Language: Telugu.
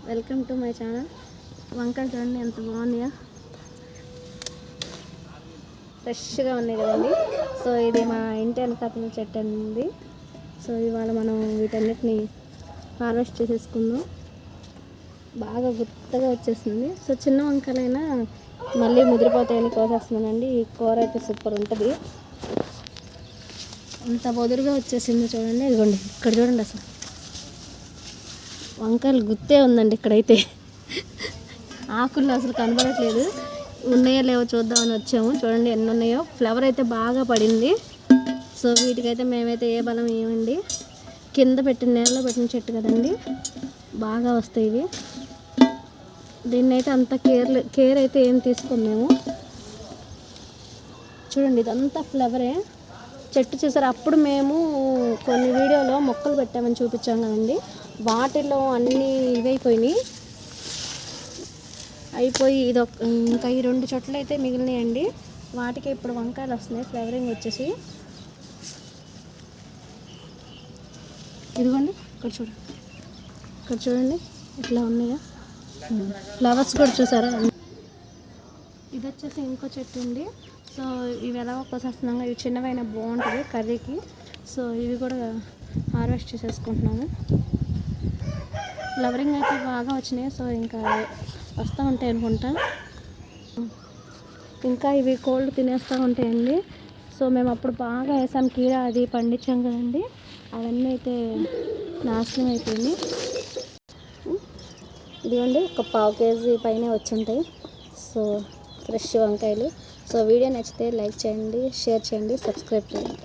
Welcome to my channel. వంకాయలు చూడండి ఎంత బాగున్నాయో, ఫ్రెష్గా ఉన్నాయి కదండి. సో ఇది మా ఇంటి వెనకాల చెట్టు అండి. సో ఇవాళ మనం వీటన్నిటిని హార్వెస్ట్ చేసేసుకుందాం. బాగా గుత్తగా వచ్చేసింది. సో చిన్న వంకాయలైనా మళ్ళీ ముదిరిపోతాయని కోసేస్తున్నానండి. ఈ కూర అయితే సూపర్ ఉంటుంది. అంత బొదురుగా వచ్చేసింది చూడండి. ఇదిగోండి ఇక్కడ చూడండి, అసలు వంకాయలు గుత్తే ఉందండి. ఇక్కడైతే ఆకుల్లో అసలు కనబడట్లేదు. ఉన్నాయో లేవో చూద్దామని వచ్చాము. చూడండి ఎన్ని ఉన్నాయో. ఫ్లవర్ అయితే బాగా పడింది. సో వీటికైతే మేమైతే ఏ బలం ఏమండి, కింద పెట్టిన నేలలో పెట్టిన చెట్టు కదండి, బాగా వస్తాయి ఇవి. దీన్ని అయితే అంత కేర్ అయితే ఏం తీసుకున్నాము. చూడండి ఇదంతా ఫ్లవరే. చెట్టు చూసారు. అప్పుడు మేము కొన్ని వీడియోలో మొక్కలు పెట్టామని చూపించాం కదండి, వాటిలో అన్నీ ఇవైపోయినాయి. ఇది ఇంకా ఈ 2 చెట్లు అయితే మిగిలినాయండి. వాటికి ఇప్పుడు వంకాయలు వస్తున్నాయి, ఫ్లవరింగ్ వచ్చేసి. ఇదిగోండి ఇక్కడ చూడండి ఇట్లా ఉన్నాయా ఫ్లవర్స్ కూడా చూసారా. ఇది వచ్చేసి ఇంకో చెట్టు ఉంది. సో ఇవి ఎలా కోసేస్తున్నాము. ఇవి చిన్నవైన బాగుంటుంది కర్రీకి. సో ఇవి కూడా హార్వెస్ట్ చేసేసుకుంటున్నాము. ఫ్లవరింగ్ అయితే బాగా వచ్చినాయి. సో ఇంకా వస్తూ ఉంటాయి అనుకుంటా. ఇంకా ఇవి కోల్డ్ తినేస్తూ ఉంటాయండి. సో మేము అప్పుడు బాగా వేసాం, కీర అది పండించాం కదండి, అవన్నీ అయితే నాశనం అయిపోయింది. ఇదిగోండి ఒక 1/2 కేజీ పైన వచ్చుంటాయి. సో ఫ్రెష్ వంకాయలు. సో వీడియో నచ్చితే లైక్ చేయండి, షేర్ చేయండి, సబ్స్క్రైబ్ చేయండి.